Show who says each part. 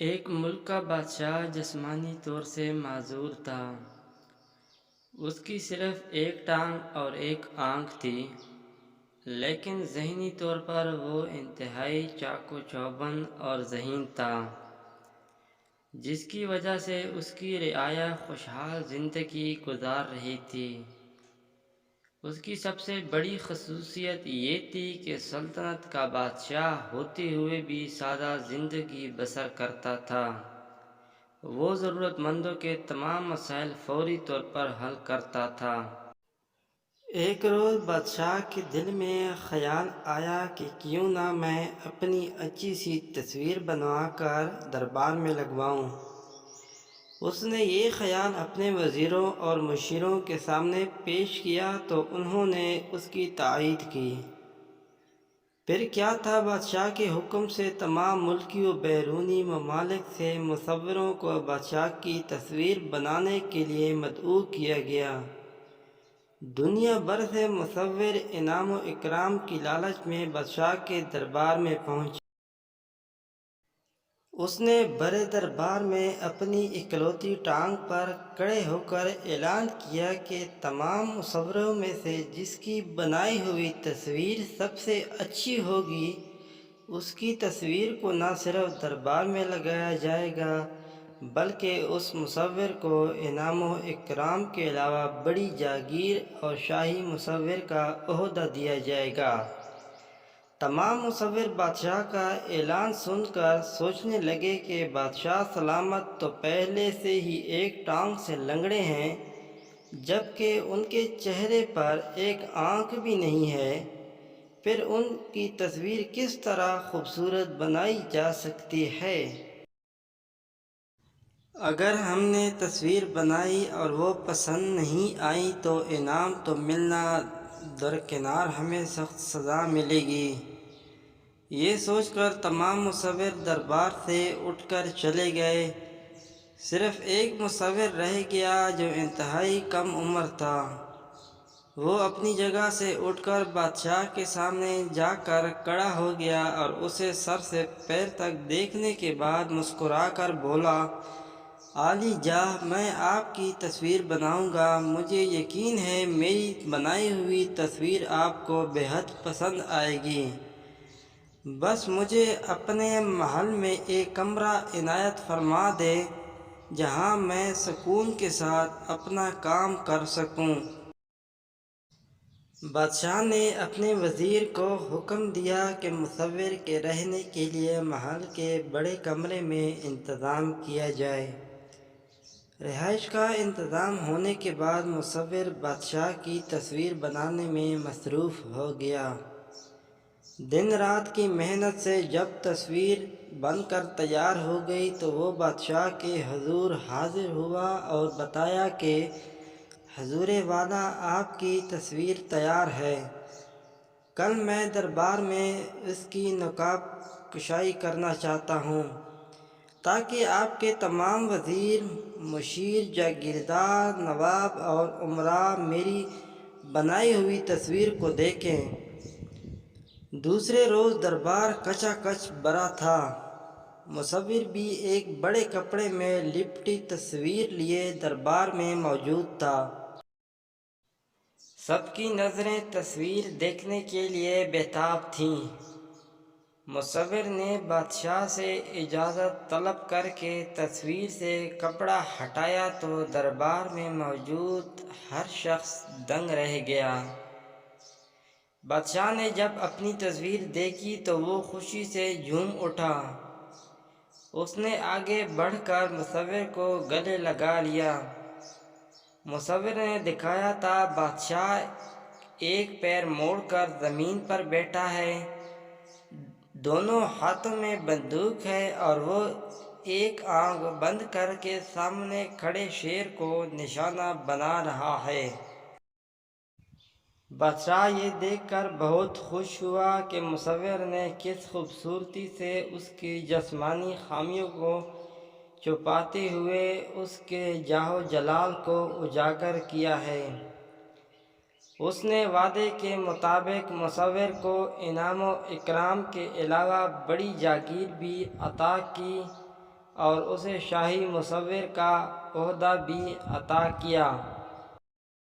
Speaker 1: ایک ملک کا بادشاہ جسمانی طور سے معذور تھا۔ اس کی صرف ایک ٹانگ اور ایک آنکھ تھی، لیکن ذہنی طور پر وہ انتہائی چاق و چوبند اور ذہین تھا، جس کی وجہ سے اس کی رعایا خوشحال زندگی گزار رہی تھی۔ اس کی سب سے بڑی خصوصیت یہ تھی کہ سلطنت کا بادشاہ ہوتے ہوئے بھی سادہ زندگی بسر کرتا تھا۔ وہ ضرورت مندوں کے تمام مسائل فوری طور پر حل کرتا تھا۔ ایک روز بادشاہ کے دل میں خیال آیا کہ کیوں نہ میں اپنی اچھی سی تصویر بنوا کر دربار میں لگواؤں۔ اس نے یہ خیال اپنے وزیروں اور مشیروں کے سامنے پیش کیا تو انہوں نے اس کی تائید کی۔ پھر کیا تھا، بادشاہ کے حکم سے تمام ملکی و بیرونی ممالک سے مصوروں کو بادشاہ کی تصویر بنانے کے لیے مدعو کیا گیا۔ دنیا بھر سے مصور انعام و اکرام کی لالچ میں بادشاہ کے دربار میں پہنچے۔ اس نے بڑے دربار میں اپنی اکلوتی ٹانگ پر کھڑے ہو کر اعلان کیا کہ تمام مصوروں میں سے جس کی بنائی ہوئی تصویر سب سے اچھی ہوگی، اس کی تصویر کو نہ صرف دربار میں لگایا جائے گا بلکہ اس مصور کو انعام و اکرام کے علاوہ بڑی جاگیر اور شاہی مصور کا عہدہ دیا جائے گا۔ تمام مصور بادشاہ کا اعلان سن کر سوچنے لگے کہ بادشاہ سلامت تو پہلے سے ہی ایک ٹانگ سے لنگڑے ہیں، جبکہ ان کے چہرے پر ایک آنکھ بھی نہیں ہے، پھر ان کی تصویر کس طرح خوبصورت بنائی جا سکتی ہے؟ اگر ہم نے تصویر بنائی اور وہ پسند نہیں آئی تو انعام تو ملنا درکنار ہمیں سخت سزا ملے گی۔ یہ سوچ کر تمام مصور دربار سے اٹھ کر چلے گئے۔ صرف ایک مصور رہ گیا جو انتہائی کم عمر تھا۔ وہ اپنی جگہ سے اٹھ کر بادشاہ کے سامنے جا کر کھڑا ہو گیا اور اسے سر سے پیر تک دیکھنے کے بعد مسکرا کر بولا، عالی جاہ، میں آپ کی تصویر بناؤں گا۔ مجھے یقین ہے میری بنائی ہوئی تصویر آپ کو بے حد پسند آئے گی۔ بس مجھے اپنے محل میں ایک کمرہ عنایت فرما دیں جہاں میں سکون کے ساتھ اپنا کام کر سکوں۔ بادشاہ نے اپنے وزیر کو حکم دیا کہ مصور کے رہنے کے لیے محل کے بڑے کمرے میں انتظام کیا جائے۔ رہائش کا انتظام ہونے کے بعد مصور بادشاہ کی تصویر بنانے میں مصروف ہو گیا۔ دن رات کی محنت سے جب تصویر بن کر تیار ہو گئی تو وہ بادشاہ کے حضور حاضر ہوا اور بتایا کہ حضور والا، آپ کی تصویر تیار ہے۔ کل میں دربار میں اس کی نقاب کشائی کرنا چاہتا ہوں تاکہ آپ کے تمام وزیر، مشیر، جاگیردار، نواب اور امراء میری بنائی ہوئی تصویر کو دیکھیں۔ دوسرے روز دربار کچا کچ بھرا تھا۔ مصور بھی ایک بڑے کپڑے میں لپٹی تصویر لیے دربار میں موجود تھا۔ سب کی نظریں تصویر دیکھنے کے لیے بےتاب تھیں۔ مصور نے بادشاہ سے اجازت طلب کر کے تصویر سے کپڑا ہٹایا تو دربار میں موجود ہر شخص دنگ رہ گیا۔ بادشاہ نے جب اپنی تصویر دیکھی تو وہ خوشی سے جھوم اٹھا۔ اس نے آگے بڑھ کر مصور کو گلے لگا لیا۔ مصور نے دکھایا تھا، بادشاہ ایک پیر موڑ کر زمین پر بیٹھا ہے، دونوں ہاتھوں میں بندوق ہے اور وہ ایک آنکھ بند کر کے سامنے کھڑے شیر کو نشانہ بنا رہا ہے۔ بادشاہ یہ دیکھ کر بہت خوش ہوا کہ مصور نے کس خوبصورتی سے اس کی جسمانی خامیوں کو چھپاتے ہوئے اس کے جاہ و جلال کو اجاگر کیا ہے۔ اس نے وعدے کے مطابق مصور کو انعام و اکرام کے علاوہ بڑی جاگیر بھی عطا کی
Speaker 2: اور اسے شاہی مصور کا عہدہ بھی عطا کیا۔